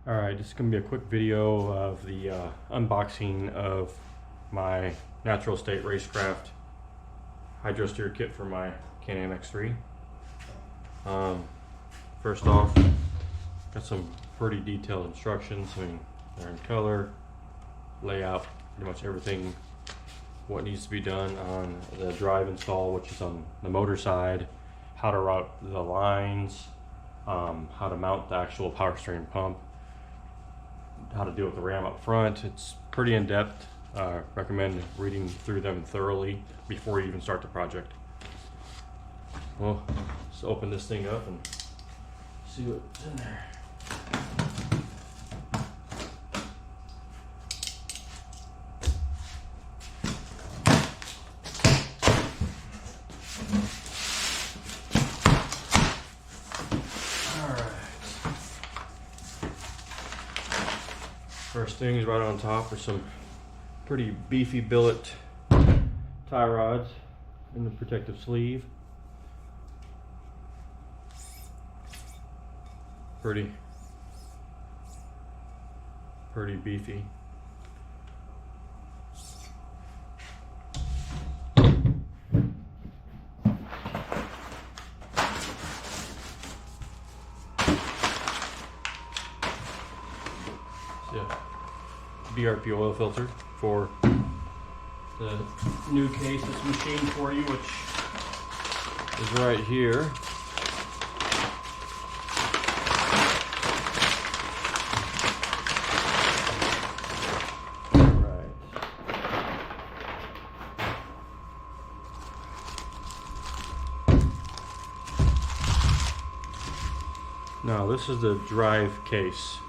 Alright, this is going to be a quick video of the unboxing of my natural state Racecraft hydro steer kit for my Can-Am X3. First off, got some pretty detailed instructions. I mean, they're in color, layout, pretty much everything what needs to be done on the drive install, which is on the motor side, how to route the lines, how to mount the actual power steering pump, how to deal with the ram up front. It's pretty in-depth. Recommend reading through them thoroughly before you even start the project. Well, let's open this thing up and see what's in there. First thing is right on top are some pretty beefy billet tie rods in the protective sleeve. Pretty beefy. Yeah. BRP oil filter for the new case that's machined for you, which is right here. Right. Now this is the drive case.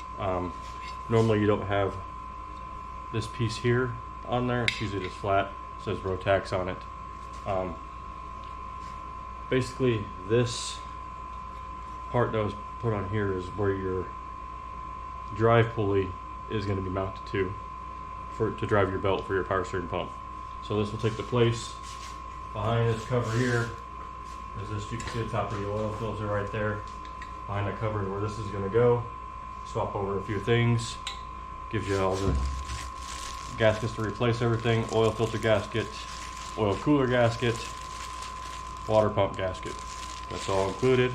Normally you don't have this piece here on there. It's usually just flat. It says Rotax on it. Basically this part that was put on here is where your drive pulley is going to be mounted to drive your belt for your power steering pump. So this will take the place behind this cover here. As this, you can see the top of the oil filter right there. Behind that cover where this is going to go. Swap over a few things. Gives you all the gaskets to replace everything. Oil filter gasket, oil cooler gasket, water pump gasket. That's all included.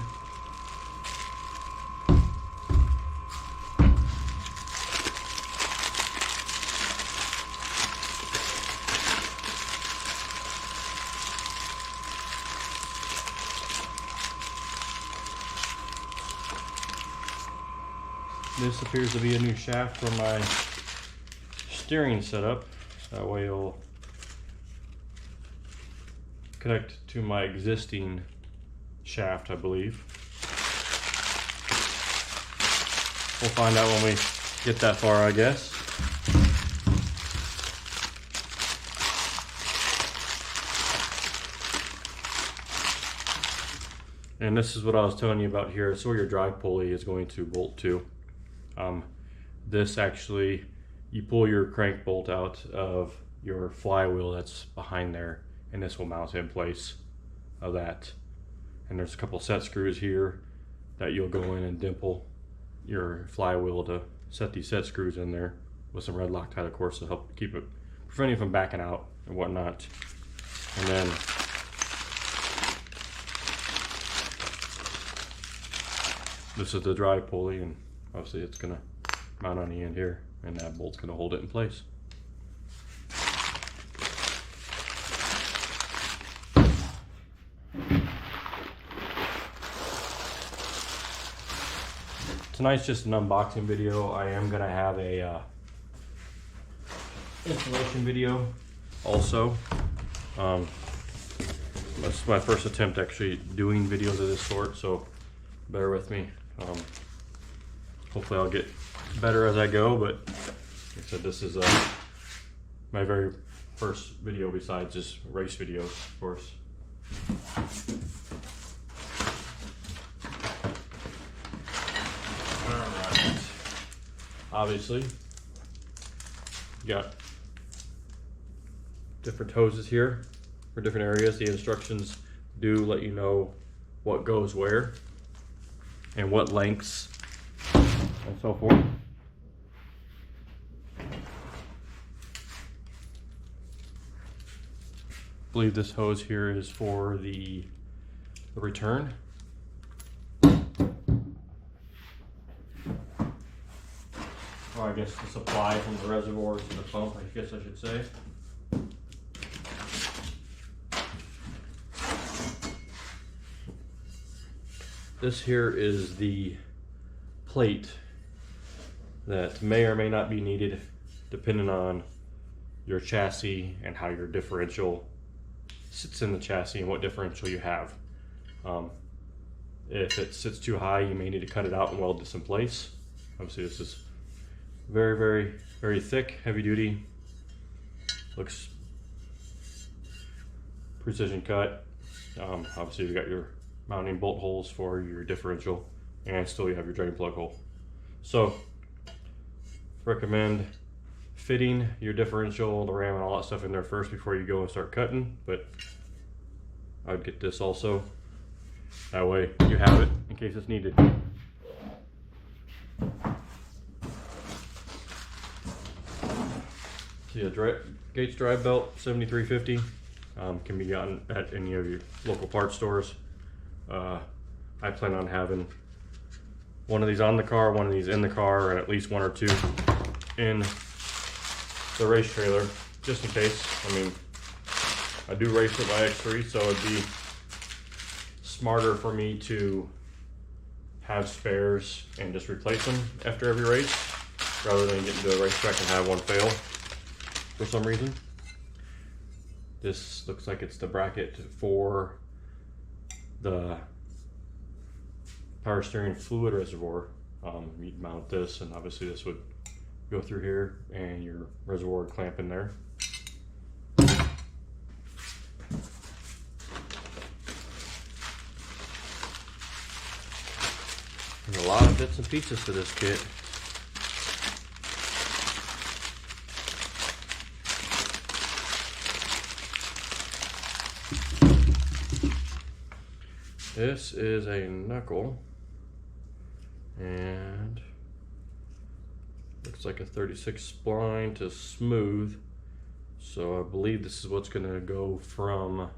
This appears to be a new shaft for my steering setup. That way it'll connect to my existing shaft, I believe. We'll find out when we get that far, I guess. And this is what I was telling you about here. It's where your drive pulley is going to bolt to. This actually, you pull your crank bolt out of your flywheel that's behind there, and this will mount in place of that. And there's a couple set screws here that you'll go in and dimple your flywheel to set these set screws in there with some red Loctite, of course, to help keep it, prevent it from backing out and whatnot. And then this is the drive pulley, and obviously it's gonna mount on the end here, and that bolt's gonna hold it in place. Tonight's just an unboxing video. I am gonna have a installation video also. That's my first attempt actually doing videos of this sort, so bear with me. Hopefully I'll get better as I go, but like I said, this is my very first video besides just race videos, of course. Alright. Obviously, you got different hoses here for different areas. The instructions do let you know what goes where and what lengths and so forth. believe this hose here is for the return. Or I guess the supply from the reservoir to the pump, I guess I should say. This here is the plate that may or may not be needed depending on your chassis and how your differential sits in the chassis and what differential you have. If it sits too high, you may need to cut it out and weld this in place. Obviously this is very, very, very thick, heavy duty. Looks precision cut. Obviously you've got your mounting bolt holes for your differential, and still you have your drain plug hole. So recommend fitting your differential, the ram, and all that stuff in there first before you go and start cutting, but I would get this also. That way you have it in case it's needed. See a Gates drive belt 7350 can be gotten at any of your local parts stores. I plan on having one of these on the car, one of these in the car, and at least one or two in the race trailer, just in case. I mean, I do race with my X3, so it'd be smarter for me to have spares and just replace them after every race, rather than get into a racetrack and have one fail for some reason. This looks like it's the bracket for the power steering fluid reservoir. You'd mount this, and obviously this would go through here, and your reservoir would clamp in there. There's a lot of bits and pieces to this kit. This is a knuckle, and looks like a 36 spline to smooth. So I believe this is what's going to go from,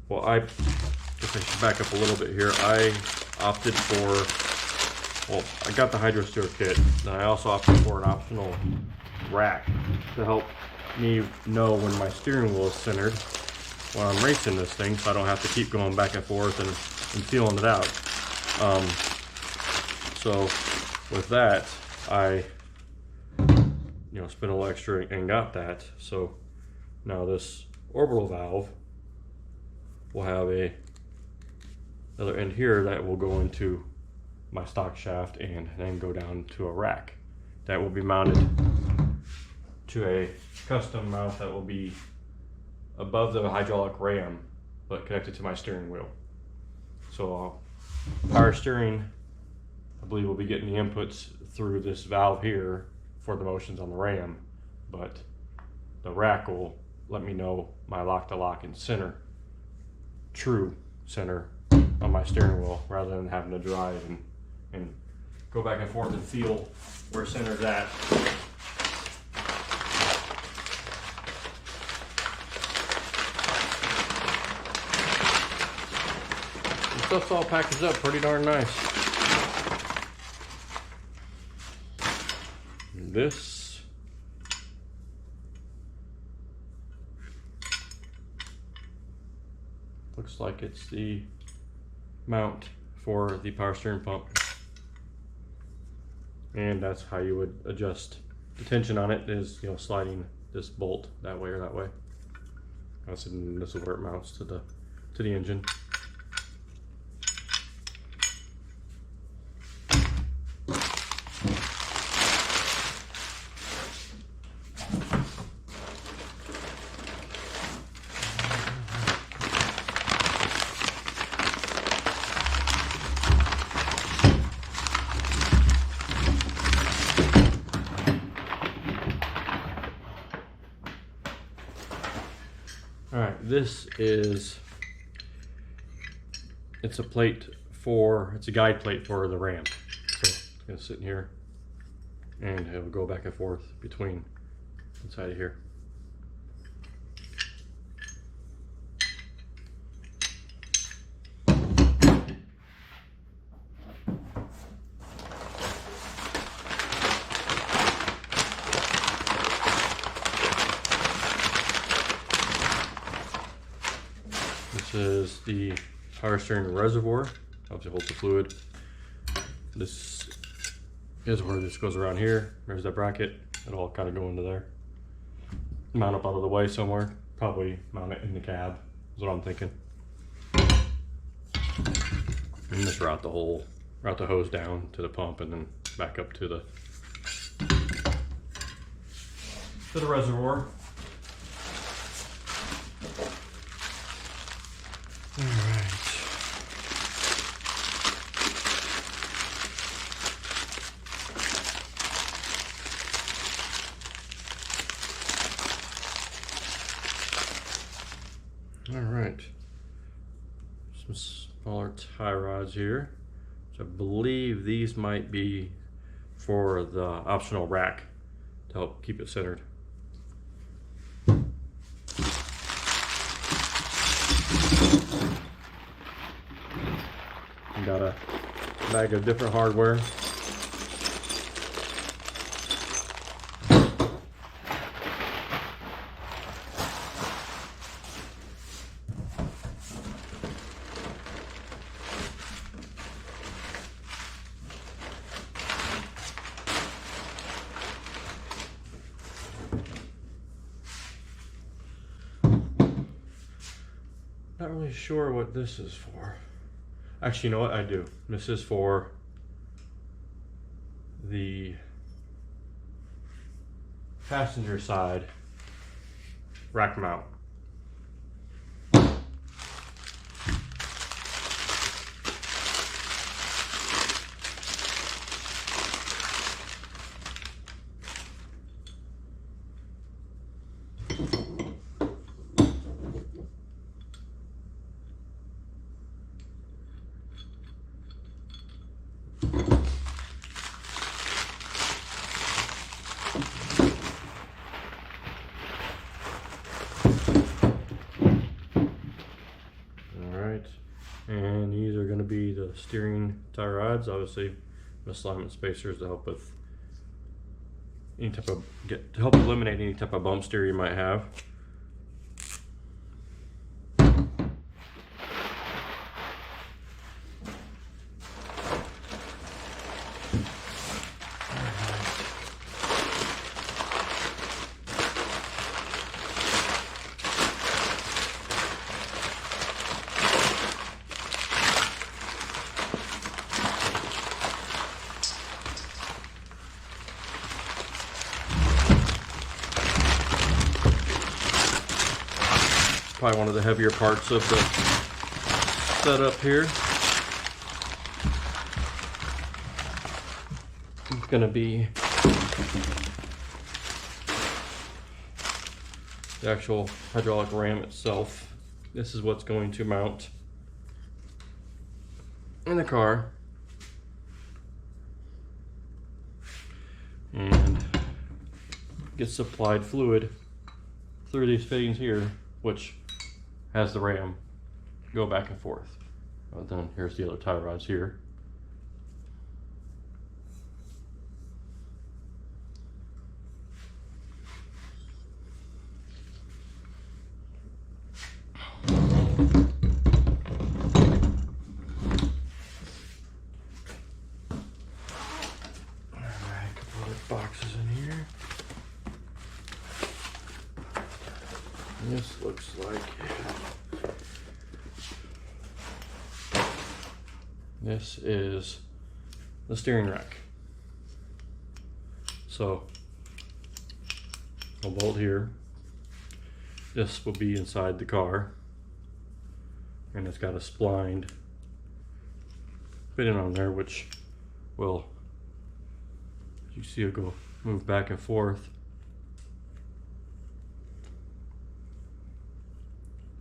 well, I guess I should back up a little bit here. I opted for, well, I got the Hydro Steer kit, and I also opted for an optional rack to help me know when my steering wheel is centered when I'm racing this thing, so I don't have to keep going back and forth and feeling it out. So with that, I spent a little extra and got that. So now this orbital valve will have another end here that will go into my stock shaft and then go down to a rack that will be mounted to a custom mount that will be above the hydraulic ram but connected to my steering wheel. So power steering, I believe, will be getting the inputs through this valve here for the motions on the ram, but the rack will let me know my lock-to-lock and center, true center on my steering wheel, rather than having to drive and go back and forth and feel where center's at. This stuff's all packaged up pretty darn nice. This looks like it's the mount for the power steering pump, and that's how you would adjust the tension on it, is sliding this bolt that way or that way. This is where it mounts to the engine. Alright, this is, it's a plate for, it's a guide plate for the ram. So it's going to sit in here and it'll go back and forth between inside of here. is the power steering reservoir. Helps you hold the fluid. This is where this goes around here. There's that bracket. It'll all kind of go into there. Mount up out of the way somewhere. Probably mount it in the cab, is what I'm thinking. And just route the hose down to the pump and then back up to the reservoir. All right. All right. Some smaller tie rods here. So I believe these might be for the optional rack to help keep it centered. Got a bag of different hardware. Not really sure what this is for. Actually, you know what? I do. This is for the passenger side rack mount. And these are going to be the steering tie rods, obviously misalignment spacers to help with any type of to help eliminate any type of bump steer you might have. Probably one of the heavier parts of the setup here. It's going to be the actual hydraulic ram itself. This is what's going to mount in the car. And get supplied fluid through these fittings here, which has the ram go back and forth. Then here's the other tie rods here. Alright, a couple other boxes in here. This looks like this is the steering rack. So I'll bolt here. This will be inside the car, and it's got a splined fitting on there, which will, as you see, it'll go move back and forth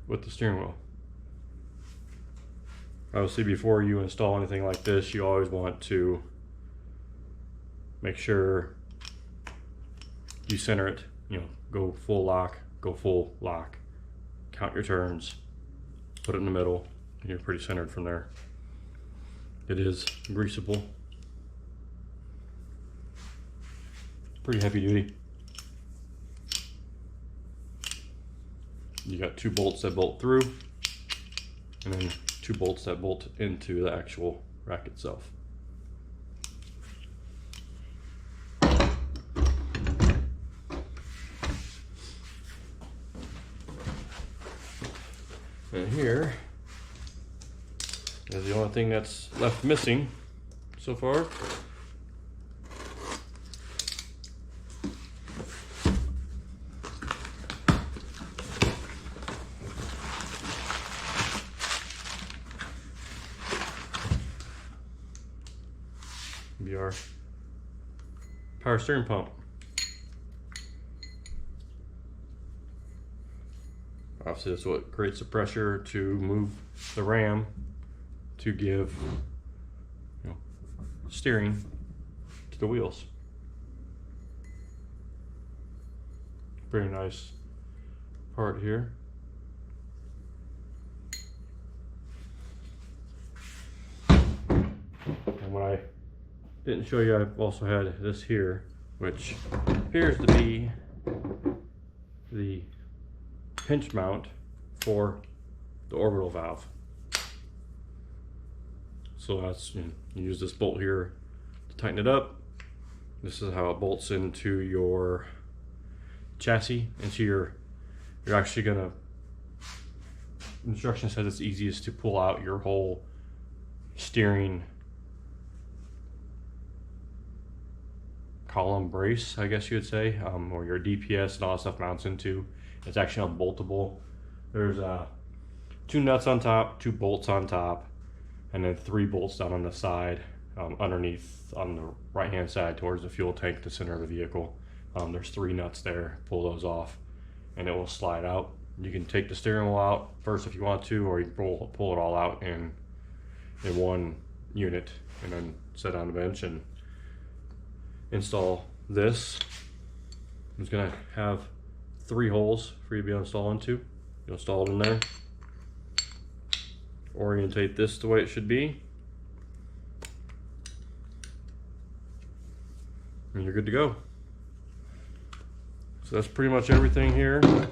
with the steering wheel. Obviously, before you install anything like this, you always want to make sure you center it. You know, go full lock, count your turns, put it in the middle, and you're pretty centered from there. It is greasable, pretty heavy duty. You got two bolts that bolt through. and then 2 bolts that bolt into the actual rack itself. And here is the only thing that's left missing so far. Be our power steering pump. Obviously, that's what creates the pressure to move the ram to give, you know, steering to the wheels. Pretty nice part here. And what I didn't show you, I've also had this here, which appears to be the pinch mount for the orbital valve. So that's, you use this bolt here to tighten it up. This is how it bolts into your chassis, into you're actually gonna, instruction says it's easiest to pull out your whole steering column brace, I guess you would say, or your DPS and all that stuff mounts into. It's actually unboltable. There's 2 nuts on top, 2 bolts on top, and then 3 bolts down on the side, underneath on the right hand side towards the fuel tank, the center of the vehicle. There's 3 nuts there. Pull those off and it will slide out. You can take the steering wheel out first if you want to, or you can pull it all out in one unit and then set on the bench and install this. It's gonna have 3 holes for you to be able to install into. You'll install it in there. Orientate this the way it should be. And you're good to go. So that's pretty much everything here. The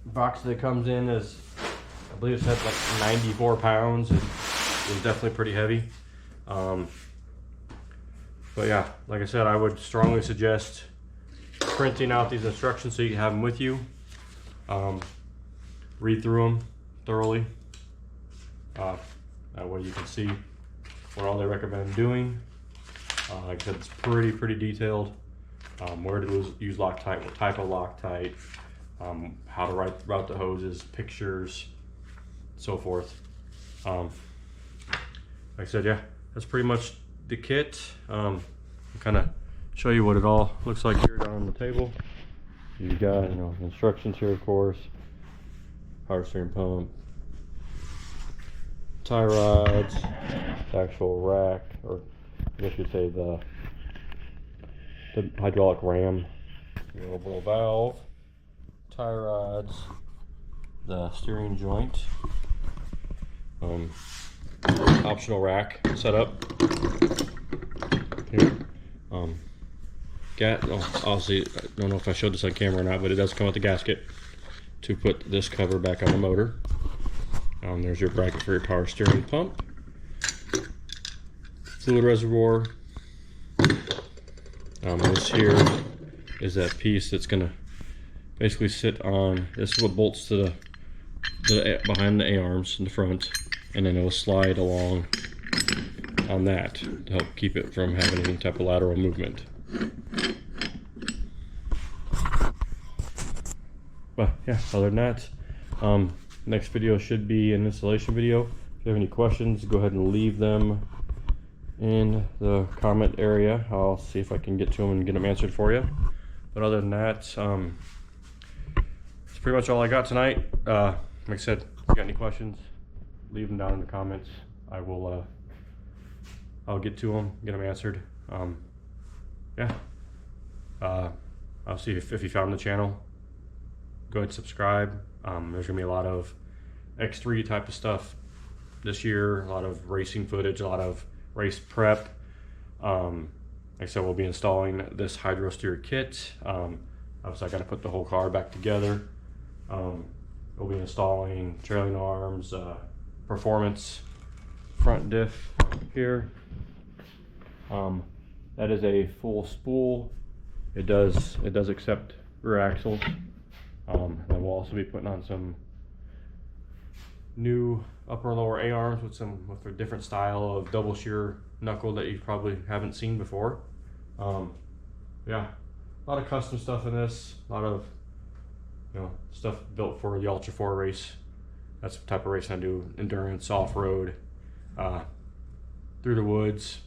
box that it comes in is, I believe it's at like 94 pounds. It's definitely pretty heavy. But yeah, like I said, I would strongly suggest printing out these instructions so you can have them with you. Read through them thoroughly. That way you can see what all they recommend doing. Like I said, it's pretty detailed. Where to use Loctite, what type of Loctite, how to route the hoses, pictures, so forth. Like I said, yeah, that's pretty much the kit. I'll kind of show you what it all looks like here down on the table. You got, instructions here, of course. Power steering pump, tie rods, the actual rack, or I guess you'd say the hydraulic ram, the orbital valve, tie rods, the steering joint, optional rack setup here. Obviously, I don't know if I showed this on camera or not, but it does come with the gasket to put this cover back on the motor. There's your bracket for your power steering pump, fluid reservoir. This here is that piece that's gonna basically sit on. This is what bolts to the behind the A-arms in the front, and then it will slide along on that to help keep it from having any type of lateral movement. But yeah, other than that, next video should be an installation video. If you have any questions, go ahead and leave them in the comment area. I'll see if I can get to them and get them answered for you. But other than that, it's pretty much all I got tonight. Like I said, if you got any questions, leave them down in the comments. I will I'll get to them, get them answered. Yeah, I'll see if you found the channel, go ahead and subscribe. There's gonna be a lot of X3 type of stuff this year, a lot of racing footage, a lot of race prep. Like I said, we'll be installing this hydro steer kit. Obviously I got to put the whole car back together. We'll be installing trailing arms, performance front diff here. That is a full spool. It does accept rear axles. And we'll also be putting on some new upper and lower A-arms with a different style of double shear knuckle that you probably haven't seen before. Yeah, a lot of custom stuff in this. A lot of stuff built for the Ultra 4 race. That's the type of racing I do. Endurance, off-road, through the woods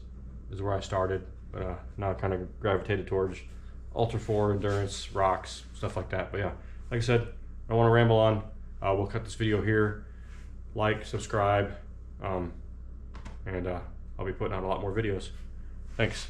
is where I started, but now I kind of gravitated towards Ultra 4, endurance, rocks, stuff like that. But yeah, like I said, I don't want to ramble on. We'll cut this video here. Like, subscribe, and I'll be putting out a lot more videos. Thanks.